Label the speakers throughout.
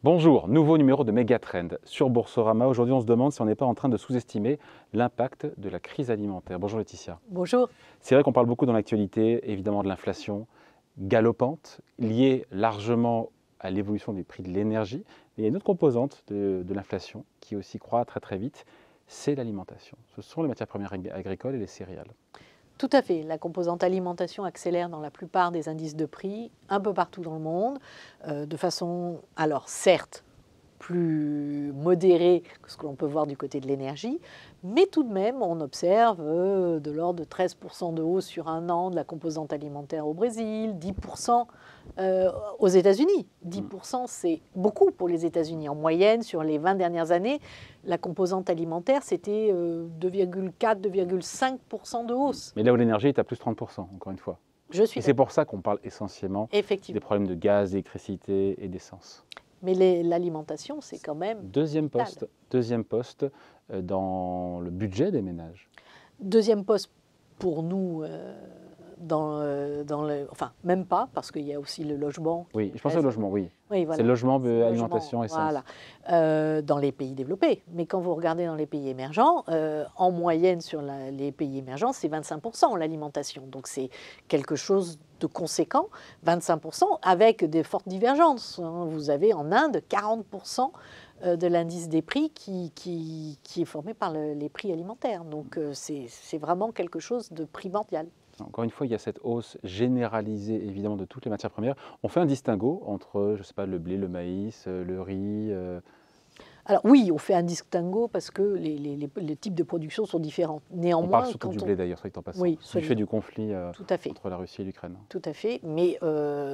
Speaker 1: Bonjour, nouveau numéro de Megatrend sur Boursorama. Aujourd'hui, on se demande si on n'est pas en train de sous-estimer l'impact de la crise alimentaire. Bonjour Laetitia.
Speaker 2: Bonjour.
Speaker 1: C'est vrai qu'on parle beaucoup dans l'actualité, évidemment, de l'inflation galopante, liée largement à l'évolution des prix de l'énergie. Mais il y a une autre composante de l'inflation qui aussi croît très très vite, c'est l'alimentation. Ce sont les matières premières agricoles et les céréales.
Speaker 2: Tout à fait. La composante alimentation accélère dans la plupart des indices de prix, un peu partout dans le monde, de façon, alors certes, plus modérée que ce que l'on peut voir du côté de l'énergie, mais tout de même, on observe de l'ordre de 13% de hausse sur un an de la composante alimentaire au Brésil, 10% aux États-Unis. 10%, c'est beaucoup pour les États-Unis. En moyenne, sur les 20 dernières années, la composante alimentaire, c'était 2,4-2,5% de hausse.
Speaker 1: Mais là où l'énergie est à plus 30%, encore une fois.
Speaker 2: Je suis
Speaker 1: Et c'est pour ça qu'on parle essentiellement des
Speaker 2: effectivement.
Speaker 1: problèmes de gaz, d'électricité et d'essence.
Speaker 2: Mais l'alimentation, c'est quand même
Speaker 1: Deuxième poste dans le budget des ménages.
Speaker 2: deuxième poste pour nous enfin même pas parce qu'il y a aussi le logement.
Speaker 1: Oui, je pensais au logement, oui.
Speaker 2: Oui, voilà.
Speaker 1: C'est le logement,
Speaker 2: C'est le
Speaker 1: alimentation,
Speaker 2: logement,
Speaker 1: essence.
Speaker 2: voilà. Dans les pays développés. Mais quand vous regardez dans les pays émergents, en moyenne sur les pays émergents, c'est 25% l'alimentation. Donc c'est quelque chose de conséquent, 25%, avec des fortes divergences. Vous avez en Inde 40% de l'indice des prix qui est formé par les prix alimentaires. Donc c'est vraiment quelque chose de primordial.
Speaker 1: Encore une fois, il y a cette hausse généralisée, évidemment, de toutes les matières premières. On fait un distinguo entre, je ne sais pas, le blé, le maïs, le riz.
Speaker 2: Alors oui, on fait un distinguo parce que les types de production sont différents. Néanmoins,
Speaker 1: on parle surtout du blé, d'ailleurs, soit dit en passant.
Speaker 2: Oui,
Speaker 1: du fait du conflit
Speaker 2: tout à fait.
Speaker 1: entre la Russie et l'Ukraine.
Speaker 2: Tout à fait, mais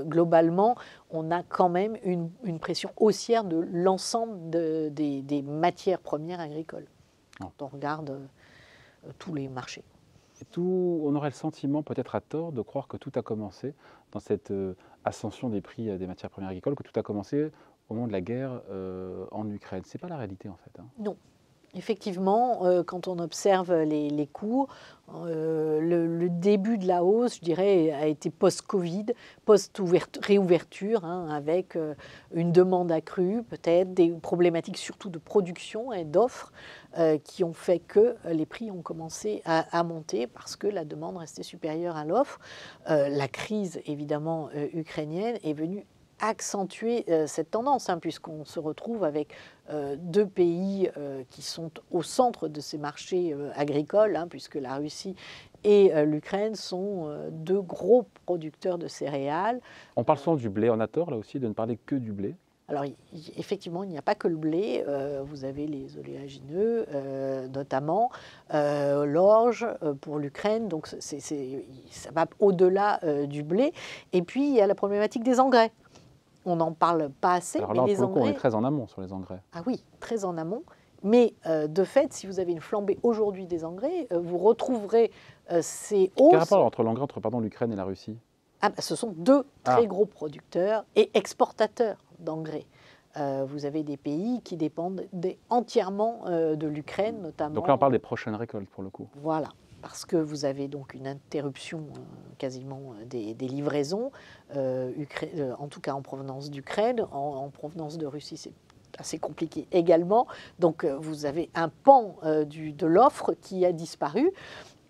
Speaker 2: globalement, on a quand même une pression haussière de l'ensemble des matières premières agricoles. Quand on regarde tous les marchés.
Speaker 1: On aurait le sentiment, peut-être à tort, de croire que tout a commencé dans cette ascension des prix des matières premières agricoles, que tout a commencé au moment de la guerre en Ukraine. Ce n'est pas la réalité, en fait.
Speaker 2: Non. Effectivement, quand on observe les cours, le début de la hausse, je dirais, a été post-Covid, post-réouverture, avec une demande accrue, peut-être des problématiques surtout de production et d'offres qui ont fait que les prix ont commencé à monter parce que la demande restait supérieure à l'offre. La crise, évidemment, ukrainienne est venue accentuer cette tendance, puisqu'on se retrouve avec deux pays qui sont au centre de ces marchés agricoles, puisque la Russie et l'Ukraine sont deux gros producteurs de céréales.
Speaker 1: On parle souvent du blé, on a tort là aussi de ne parler que du blé.
Speaker 2: Alors effectivement, il n'y a pas que le blé, vous avez les oléagineux notamment, l'orge pour l'Ukraine, donc ça va au-delà du blé. Et puis il y a la problématique des engrais. On n'en parle pas assez.
Speaker 1: Alors là,
Speaker 2: mais
Speaker 1: pour le coup, on est très en amont sur les engrais.
Speaker 2: Ah oui, très en amont. Mais de fait, si vous avez une flambée aujourd'hui des engrais, vous retrouverez ces hausses.
Speaker 1: Quel rapport entre l'engrais, l'Ukraine et la Russie?
Speaker 2: Ce sont deux très gros producteurs et exportateurs d'engrais. Vous avez des pays qui dépendent entièrement de l'Ukraine, notamment.
Speaker 1: Donc là, on parle des prochaines récoltes, pour le coup.
Speaker 2: Voilà. Parce que vous avez donc une interruption quasiment des livraisons, en tout cas en provenance d'Ukraine, en provenance de Russie, c'est assez compliqué également. Donc vous avez un pan de l'offre qui a disparu.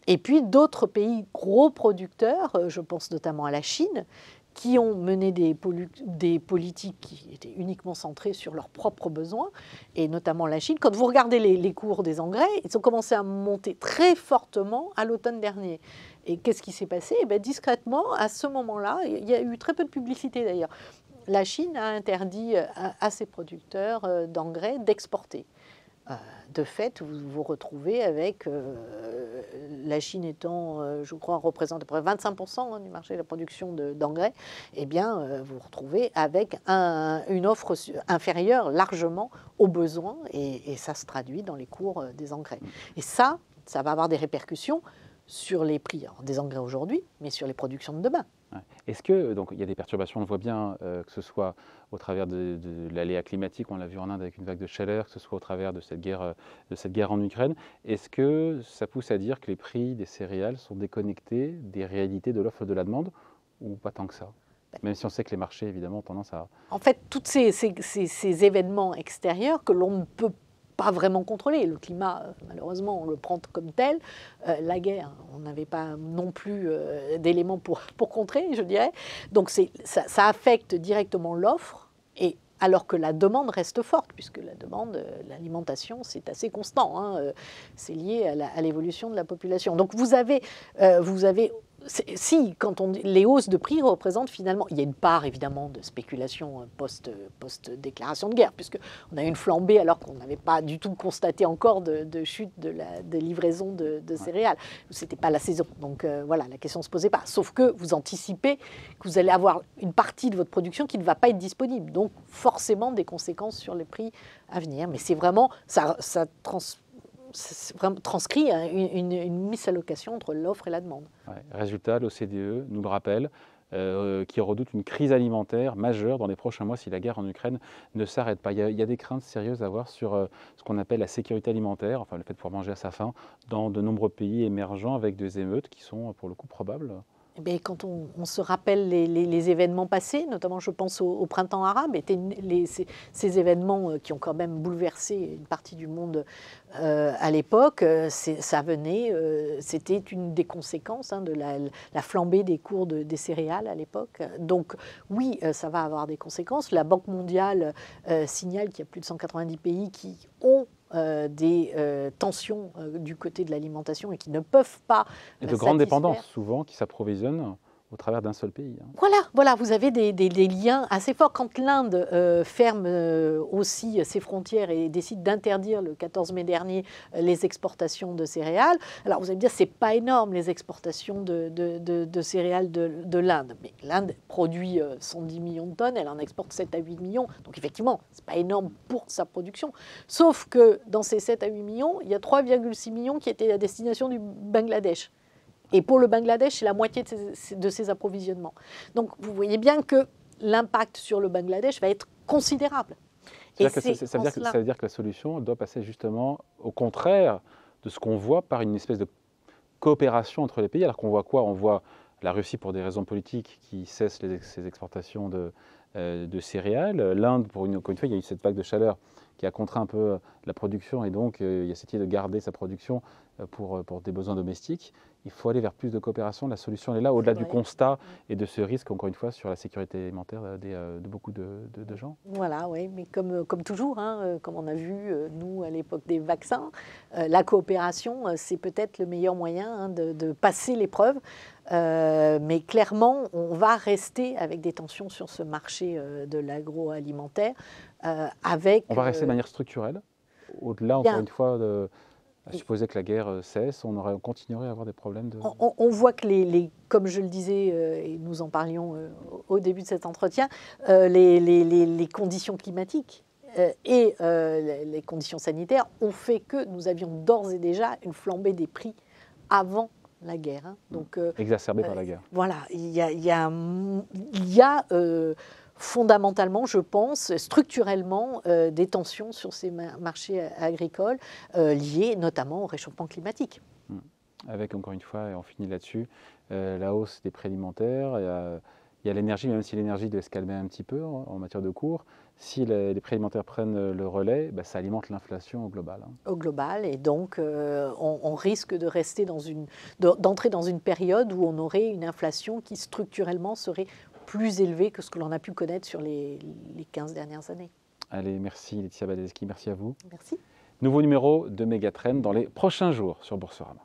Speaker 2: Et puis d'autres pays gros producteurs, je pense notamment à la Chine, qui ont mené des politiques qui étaient uniquement centrées sur leurs propres besoins, et notamment la Chine. Quand vous regardez les cours des engrais, ils ont commencé à monter très fortement à l'automne dernier. Et qu'est-ce qui s'est passé? Discrètement, à ce moment-là, il y a eu très peu de publicité d'ailleurs, la Chine a interdit à ses producteurs d'engrais d'exporter. De fait, vous vous retrouvez avec la Chine étant, je crois, représente à peu près 25% du marché de la production d'engrais, eh bien, vous vous retrouvez avec une offre inférieure largement aux besoins, et ça se traduit dans les cours des engrais. Et ça va avoir des répercussions sur les prix des engrais aujourd'hui, mais sur les productions de demain.
Speaker 1: Est-ce que, donc il y a des perturbations, on le voit bien, que ce soit au travers de l'aléa climatique, on l'a vu en Inde avec une vague de chaleur, que ce soit au travers de cette guerre en Ukraine, est-ce que ça pousse à dire que les prix des céréales sont déconnectés des réalités de l'offre et de la demande, ou pas tant que ça? Même si on sait que les marchés, évidemment, ont tendance à...
Speaker 2: En fait, tous ces événements extérieurs que l'on ne peut pas vraiment contrôler. Le climat, malheureusement, on le prend comme tel. La guerre, on n'avait pas non plus d'éléments pour contrer, je dirais. Donc ça affecte directement l'offre, et alors que la demande reste forte, puisque la demande, l'alimentation, c'est assez constant, hein, c'est lié à l'évolution de la population. Donc vous avez si, quand on dit les hausses de prix représentent finalement, il y a une part évidemment de spéculation post-déclaration de guerre, puisqu'on a eu une flambée alors qu'on n'avait pas du tout constaté encore de chute de livraison de céréales. Ce n'était pas la saison. Donc voilà, la question ne se posait pas. Sauf que vous anticipez que vous allez avoir une partie de votre production qui ne va pas être disponible. Donc forcément des conséquences sur les prix à venir. Mais c'est vraiment, ça vraiment transcrit une misallocation entre l'offre et la demande.
Speaker 1: Ouais. Résultat, l'OCDE nous le rappelle, qui redoute une crise alimentaire majeure dans les prochains mois si la guerre en Ukraine ne s'arrête pas. Il y a des craintes sérieuses à avoir sur ce qu'on appelle la sécurité alimentaire, enfin le fait de pouvoir manger à sa faim, dans de nombreux pays émergents avec des émeutes qui sont pour le coup probables.
Speaker 2: Eh bien, quand on se rappelle les événements passés, notamment je pense au printemps arabe, ces événements qui ont quand même bouleversé une partie du monde à l'époque, ça venait, c'était une des conséquences de la flambée des cours des céréales à l'époque. Donc oui, ça va avoir des conséquences. La Banque mondiale signale qu'il y a plus de 190 pays qui ont des tensions du côté de l'alimentation et qui ne peuvent pas
Speaker 1: et de grandes dépendances souvent qui s'approvisionnent au travers d'un seul pays.
Speaker 2: Voilà, vous avez des liens assez forts. Quand l'Inde ferme aussi ses frontières et décide d'interdire le 14 mai dernier les exportations de céréales, alors vous allez me dire, c'est pas énorme les exportations de céréales de l'Inde. Mais l'Inde produit 110 millions de tonnes, elle en exporte 7 à 8 millions. Donc effectivement, c'est pas énorme pour sa production. Sauf que dans ces 7 à 8 millions, il y a 3,6 millions qui étaient à destination du Bangladesh. Et pour le Bangladesh, c'est la moitié de ses approvisionnements. Donc vous voyez bien que l'impact sur le Bangladesh va être considérable.
Speaker 1: Ça veut dire que la solution doit passer justement au contraire de ce qu'on voit par une espèce de coopération entre les pays. Alors qu'on voit quoi? On voit la Russie pour des raisons politiques qui cesse ses exportations de céréales. L'Inde, encore une fois, il y a eu cette vague de chaleur qui a contraint un peu la production et donc il y a cette idée de garder sa production pour des besoins domestiques. Il faut aller vers plus de coopération. La solution elle est là, au-delà du constat et de ce risque, encore une fois, sur la sécurité alimentaire de beaucoup de gens.
Speaker 2: Voilà, oui, mais comme toujours, hein, comme on a vu, nous, à l'époque des vaccins, la coopération, c'est peut-être le meilleur moyen de passer l'épreuve. Mais clairement, on va rester avec des tensions sur ce marché de l'agroalimentaire. On
Speaker 1: va rester de manière structurelle, au-delà, encore une fois, à supposer que la guerre cesse, on continuerait à avoir des problèmes de...
Speaker 2: On voit que, comme je le disais, et nous en parlions au début de cet entretien, les conditions climatiques et les conditions sanitaires ont fait que nous avions d'ores et déjà une flambée des prix avant la guerre. Hein. Donc,
Speaker 1: exacerbée par la guerre.
Speaker 2: Voilà, il y a fondamentalement, je pense, structurellement, des tensions sur ces marchés agricoles liées notamment au réchauffement climatique.
Speaker 1: Avec, encore une fois, et on finit là-dessus, la hausse des prix alimentaires, il y a l'énergie, même si l'énergie doit se calmer un petit peu en matière de cours. Si les prix alimentaires prennent le relais, ça alimente l'inflation au global. Hein.
Speaker 2: Au global, et donc on risque de rester d'entrer dans une période où on aurait une inflation qui structurellement serait plus élevée que ce que l'on a pu connaître sur les 15 dernières années.
Speaker 1: Allez, merci Laetitia Badeschi, merci à vous.
Speaker 2: Merci.
Speaker 1: Nouveau numéro de Megatrend dans les prochains jours sur Boursorama.